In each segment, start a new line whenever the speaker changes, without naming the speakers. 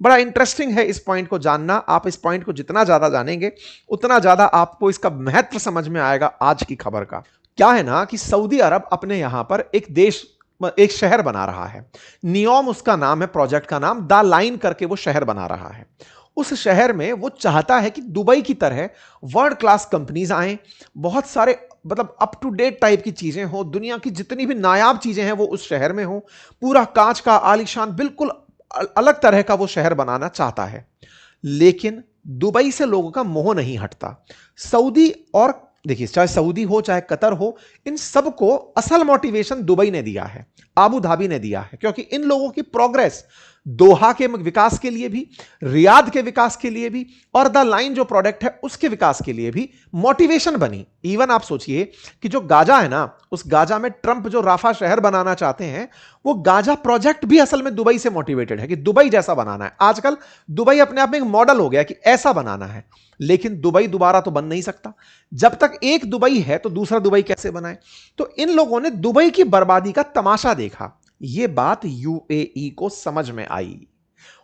बड़ा इंटरेस्टिंग है इस पॉइंट को जानना। आप इस पॉइंट को जितना ज्यादा जानेंगे उतना ज्यादा आपको इसका महत्व समझ में आएगा आज की खबर का। क्या है ना कि सऊदी अरब अपने यहां पर एक शहर बना रहा है। नियोम उसका नाम है, प्रोजेक्ट का नाम, द लाइन करके वो शहर बना रहा है। उस शहर में वो चाहता है कि दुबई की तरह वर्ल्ड क्लास कंपनीज आए, बहुत सारे मतलब अप टू डेट टाइप की चीजें हो, दुनिया की जितनी भी नायाब चीजें हैं वो उस शहर में हो, पूरा कांच का आलीशान बिल्कुल अलग तरह का वो शहर बनाना चाहता है। लेकिन दुबई से लोगों का मोह नहीं हटता। सऊदी और देखिए, चाहे सऊदी हो चाहे कतर हो, इन सबको असल मोटिवेशन दुबई ने दिया है, आबू धाबी ने दिया है, क्योंकि इन लोगों की प्रोग्रेस दोहा के विकास के लिए भी, रियाद के विकास के लिए भी, और द लाइन जो प्रोडक्ट है उसके विकास के लिए भी मोटिवेशन बनी। इवन आप सोचिए कि जो गाजा है ना, उस गाजा में ट्रंप जो राफा शहर बनाना चाहते हैं, वो गाजा प्रोजेक्ट भी असल में दुबई से मोटिवेटेड है कि दुबई जैसा बनाना है। आजकल दुबई अपने आप में एक मॉडल हो गया कि ऐसा बनाना है, लेकिन दुबई दोबारा तो बन नहीं सकता। जब तक एक दुबई है तो दूसरा दुबई कैसे बनाए? तो इन लोगों ने दुबई की बर्बादी का तमाशा देखा। यह बात यूएई को समझ में आई।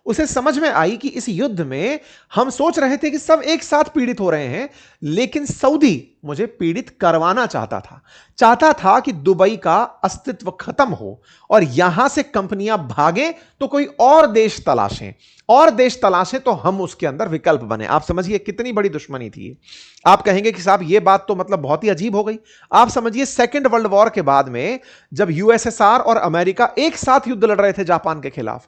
उसे समझ में आई कि इस युद्ध में हम सोच रहे थे कि सब एक साथ पीड़ित हो रहे हैं, लेकिन सऊदी मुझे पीड़ित करवाना चाहता था कि दुबई का अस्तित्व खत्म हो और यहां से कंपनियां भागें तो कोई और देश तलाशें तो हम उसके अंदर विकल्प बने। आप समझिए कितनी बड़ी दुश्मनी थी। आप कहेंगे कि साहब ये बात तो मतलब बहुत ही अजीब हो गई। आप समझिए सेकेंड वर्ल्ड वॉर के बाद में जब यूएसएसआर और अमेरिका एक साथ युद्ध लड़ रहे थे जापान के खिलाफ,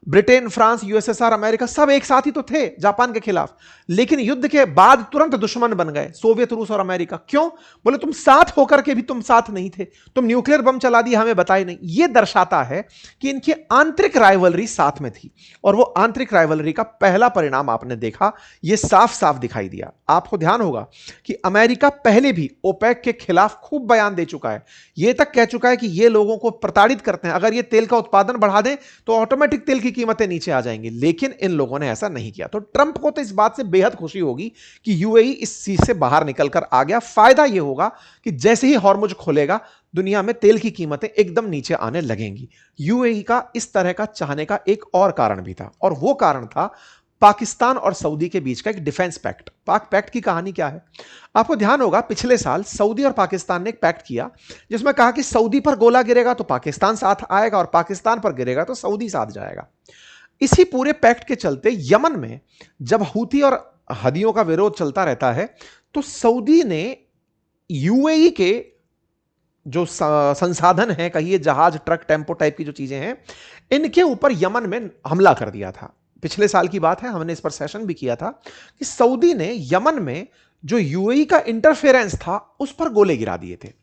ब्रिटेन, फ्रांस, यूएसएसआर, अमेरिका सब एक साथ ही तो थे जापान के खिलाफ, लेकिन युद्ध के बाद तुरंत दुश्मन बन गए सोवियत रूस और अमेरिका। क्यों? बोले तुम साथ होकर के भी तुम साथ नहीं थे, तुम न्यूक्लियर बम चला दिए, हमें बताए नहीं। यह दर्शाता है कि इनकी आंतरिक राइवलरी साथ में थी, और वो आंतरिक राइवलरी का पहला परिणाम आपने देखा, यह साफ साफ दिखाई दिया। आपको ध्यान होगा कि अमेरिका पहले भी ओपेक के खिलाफ खूब बयान दे चुका है, यह तक कह चुका है कि ये लोगों को प्रताड़ित करते हैं, अगर ये तेल का उत्पादन बढ़ा दें तो ऑटोमेटिक तेल की कीमतें नीचे आ जाएंगी। लेकिन इन लोगों ने ऐसा नहीं किया। तो ट्रंप को तो इस बात से बेहद खुशी होगी कि यूएई इस चीज से बाहर निकलकर आ गया। फायदा यह होगा कि जैसे ही हॉर्मुज खोलेगा दुनिया में तेल की कीमतें एकदम नीचे आने लगेंगी। यूएई का इस तरह का चाहने का एक और कारण भी था, और वो कारण था पाकिस्तान और सऊदी के बीच का एक डिफेंस पैक्ट। पाक पैक्ट की कहानी क्या है? आपको ध्यान होगा पिछले साल सऊदी और पाकिस्तान ने एक पैक्ट किया जिसमें कहा कि सऊदी पर गोला गिरेगा तो पाकिस्तान साथ आएगा, और पाकिस्तान पर गिरेगा तो सऊदी साथ जाएगा। इसी पूरे पैक्ट के चलते यमन में जब हूती और हदियों का विरोध चलता रहता है, तो सऊदी ने यूएई के जो संसाधन है, कहिए जहाज, ट्रक, टेम्पो टाइप की जो चीजें हैं, इनके ऊपर यमन में हमला कर दिया था। पिछले साल की बात है, हमने इस पर सेशन भी किया था कि सऊदी ने यमन में जो यूएई का इंटरफेरेंस था उस पर गोले गिरा दिए थे।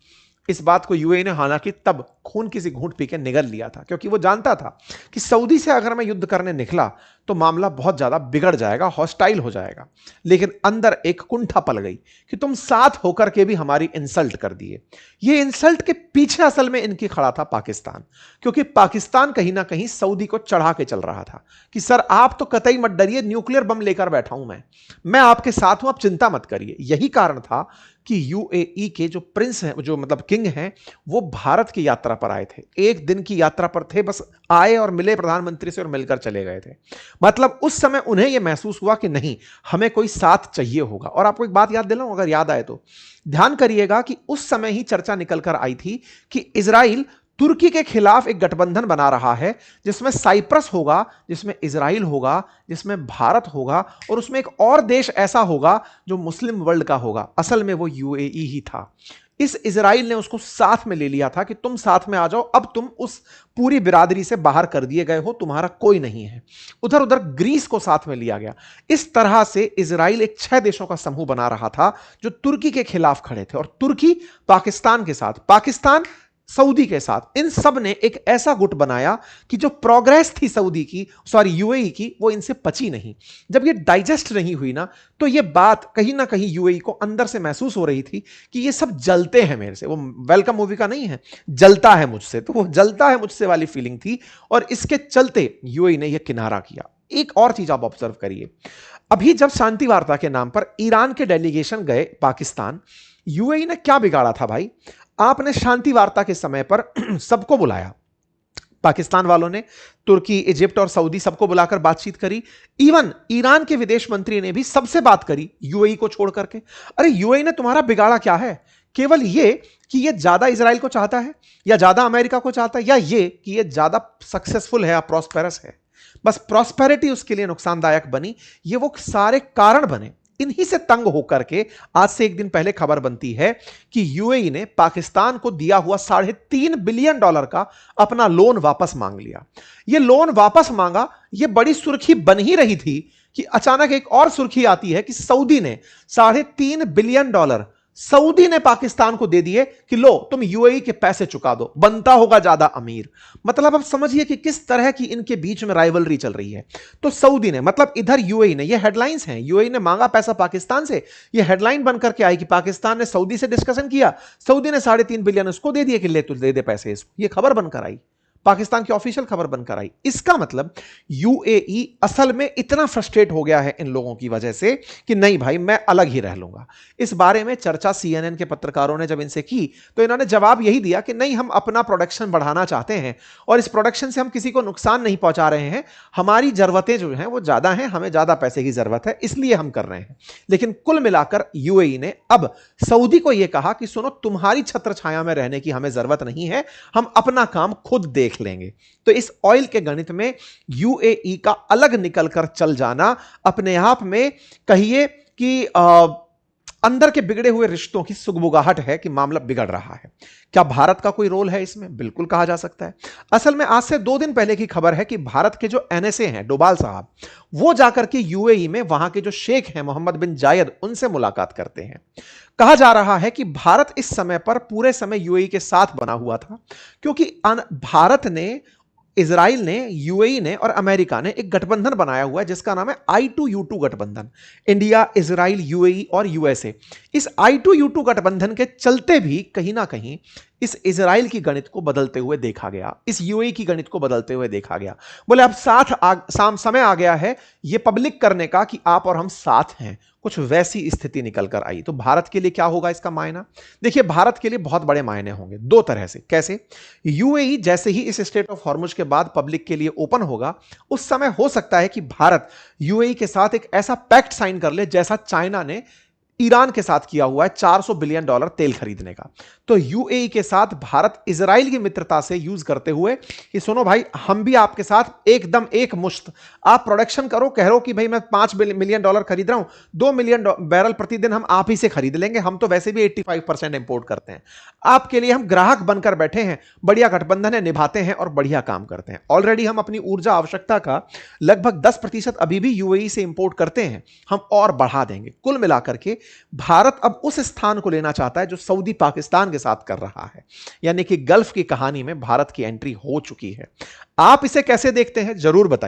इस बात को यूएई ने हालांकि तब खून किसी घूंट पी के निगल लिया था, क्योंकि वो जानता था कि सऊदी से अगर मैं युद्ध करने निकला तो मामला बहुत ज्यादा बिगड़ जाएगा, हॉस्टाइल हो जाएगा। लेकिन अंदर एक कुंठा पल गई कि तुम साथ होकर के भी हमारी इंसल्ट कर दिए। ये इंसल्ट के पीछे असल में इनकी खड़ा था पाकिस्तान, क्योंकि पाकिस्तान कहीं ना कहीं सऊदी को चढ़ा के चल रहा था कि सर आप तो कतई मत डरिए, न्यूक्लियर बम लेकर बैठा हूं मैं आपके साथ हूं, आप चिंता मत करिए। यही कारण था कि यूएई के जो प्रिंस हैं, जो मतलब किंग हैं, वो भारत की यात्रा पर आए थे। एक दिन की यात्रा पर थे, बस आए और मिले प्रधानमंत्री से और मिलकर चले गए थे। मतलब उस समय उन्हें यह महसूस हुआ कि नहीं, हमें कोई साथ चाहिए होगा। और आपको एक बात याद दिलाऊं, अगर याद आए तो ध्यान करिएगा कि उस समय ही चर्चा निकलकर आई थी कि इजराइल तुर्की के खिलाफ एक गठबंधन बना रहा है, जिसमें साइप्रस होगा, जिसमें इजराइल होगा, जिसमें भारत होगा, और उसमें एक और देश ऐसा होगा जो मुस्लिम वर्ल्ड का होगा। असल में वो यूएई ही था। इस इजराइल ने उसको साथ में ले लिया था कि तुम साथ में आ जाओ, अब तुम उस पूरी बिरादरी से बाहर कर दिए गए हो, तुम्हारा कोई नहीं है। उधर उधर ग्रीस को साथ में लिया गया। इस तरह से इजराइल एक 6 देशों का समूह बना रहा था जो तुर्की के खिलाफ खड़े थे, और तुर्की पाकिस्तान के साथ, पाकिस्तान सऊदी के साथ, इन सब ने एक ऐसा गुट बनाया कि जो प्रोग्रेस थी सऊदी की, सॉरी यूएई की, वो इनसे पची नहीं। जब ये डाइजेस्ट नहीं हुई ना, तो ये बात कहीं ना कहीं यूएई को अंदर से महसूस हो रही थी कि ये सब जलते हैं मेरे से। वो वेलकम मूवी का नहीं है, जलता है मुझसे, तो वो जलता है मुझसे वाली फीलिंग थी, और इसके चलते यूएई ने यह किनारा किया। एक और चीज आप ऑब्जर्व करिए, अभी जब शांति वार्ता के नाम पर ईरान के डेलीगेशन गए पाकिस्तान, यूएई ने क्या बिगाड़ा था भाई? आपने शांति वार्ता के समय पर सबको बुलाया, पाकिस्तान वालों ने तुर्की, इजिप्ट और सऊदी सबको बुलाकर बातचीत करी। इवन ईरान के विदेश मंत्री ने भी सबसे बात करी, यूएई को छोड़ करके। अरे यूएई ने तुम्हारा बिगाड़ा क्या है? केवल ये कि ये ज्यादा इजराइल को चाहता है, या ज्यादा अमेरिका को चाहता है, या ये कि ये ज्यादा सक्सेसफुल है या प्रॉस्पेरस है। बस प्रॉस्पेरिटी उसके लिए नुकसानदायक बनी। ये वो सारे कारण बने। इन्हीं से तंग होकर के आज से एक दिन पहले खबर बनती है कि यूएई ने पाकिस्तान को दिया हुआ $3.5 बिलियन का अपना लोन वापस मांग लिया। ये लोन वापस मांगा, ये बड़ी सुर्खी बन ही रही थी कि अचानक एक और सुर्खी आती है कि सऊदी ने $3.5 बिलियन सऊदी ने पाकिस्तान को दे दिए कि लो तुम यूएई के पैसे चुका दो, बनता होगा ज्यादा अमीर। मतलब अब समझिए कि किस तरह की इनके बीच में राइवलरी चल रही है। तो सऊदी ने, मतलब इधर यूएई ने, ये हेडलाइंस हैं, यूएई ने मांगा पैसा पाकिस्तान से, ये हेडलाइन बनकर के आई कि पाकिस्तान ने सऊदी से डिस्कशन किया, सऊदी ने $3.5 बिलियन उसको दे दिए कि ले तू दे दे पैसे इसको। ये खबर बनकर आई, पाकिस्तान की ऑफिशियल खबर बनकर आई। इसका मतलब यूएई असल में इतना फ्रस्ट्रेट हो गया है इन लोगों की वजह से कि नहीं भाई मैं अलग ही रह लूंगा। इस बारे में चर्चा सीएनएन के पत्रकारों ने जब इनसे की तो इन्होंने जवाब यही दिया कि नहीं, हम अपना प्रोडक्शन बढ़ाना चाहते हैं और इस प्रोडक्शन से हम किसी को नुकसान नहीं पहुंचा रहे हैं, हमारी जरूरतें जो हैं वो ज्यादा हैं, हमें ज्यादा पैसे की जरूरत है, इसलिए हम कर रहे हैं। लेकिन कुल मिलाकर यूएई ने अब सऊदी को यह कहा कि सुनो, तुम्हारी छत्र छाया में रहने की हमें जरूरत नहीं है, हम अपना काम खुद देख लेंगे। तो इस ऑयल के गणित में यूएई का अलग निकलकर चल जाना अपने आप में कहिए कि अंदर के बिगड़े हुए रिश्तों की सुगबुगाहट है कि मामला बिगड़ रहा है। क्या भारत का कोई रोल है इसमें? बिल्कुल कहा जा सकता है। असल में आज से 2 दिन पहले की खबर है कि भारत के जो एनएसए हैं, डोभाल साहब, वो जाकर के यूएई में वहां के जो शेख हैं मोहम्मद बिन जायद, उनसे मुलाकात करते हैं। कहा जा रहा है कि भारत इस समय पर पूरे समय यूएई के साथ बना हुआ था, क्योंकि भारत ने, इजराइल ने, यूएई ने और अमेरिका ने एक गठबंधन बनाया हुआ है जिसका नाम है I2U2 गठबंधन, इंडिया, इजराइल, यूएई और यूएसए। इस I2U2 गठबंधन के चलते भी कहीं ना कहीं इस इजराइल की गणित को बदलते हुए देखा गया, इस यूएई की गणित को बदलते हुए देखा गया। बोले अब समय आ गया है ये पब्लिक करने का कि आप और हम साथ हैं। कुछ वैसी स्थिति निकल कर आई। तो भारत के लिए क्या होगा इसका मायना? देखिए, भारत के लिए बहुत बड़े मायने होंगे 2 तरह से। कैसे? यूएई जैसे ही इस स्टेट ऑफ हॉर्मुज के बाद पब्लिक के लिए ओपन होगा, उस समय हो सकता है कि भारत यूएई के साथ एक ऐसा पैक्ट साइन कर ले जैसा चाइना ने ईरान के साथ किया हुआ है $400 बिलियन तेल खरीदने का। तो यूएई के साथ भारत इजराइल की मित्रता से यूज करते हुए कि सुनो भाई, हम भी आपके साथ एकदम एक मुश्त, आप प्रोडक्शन करो, कह रहो कि भाई मैं $5 मिलियन खरीद रहा हूं, 2 मिलियन बैरल प्रतिदिन हम आप ही से खरीद लेंगे, हम तो वैसे भी 85% इंपोर्ट करते हैं, आपके लिए हम ग्राहक बनकर बैठे हैं, बढ़िया गठबंधन है, निभाते हैं और बढ़िया काम करते हैं। ऑलरेडी हम अपनी ऊर्जा आवश्यकता का लगभग 10% अभी भी यूएई से इंपोर्ट करते हैं, हम और बढ़ा देंगे। कुल मिलाकर के भारत अब उस स्थान को लेना चाहता है जो सऊदी पाकिस्तान के साथ कर रहा है, यानी कि गल्फ की कहानी में भारत की एंट्री हो चुकी है। आप इसे कैसे देखते हैं जरूर बताइए।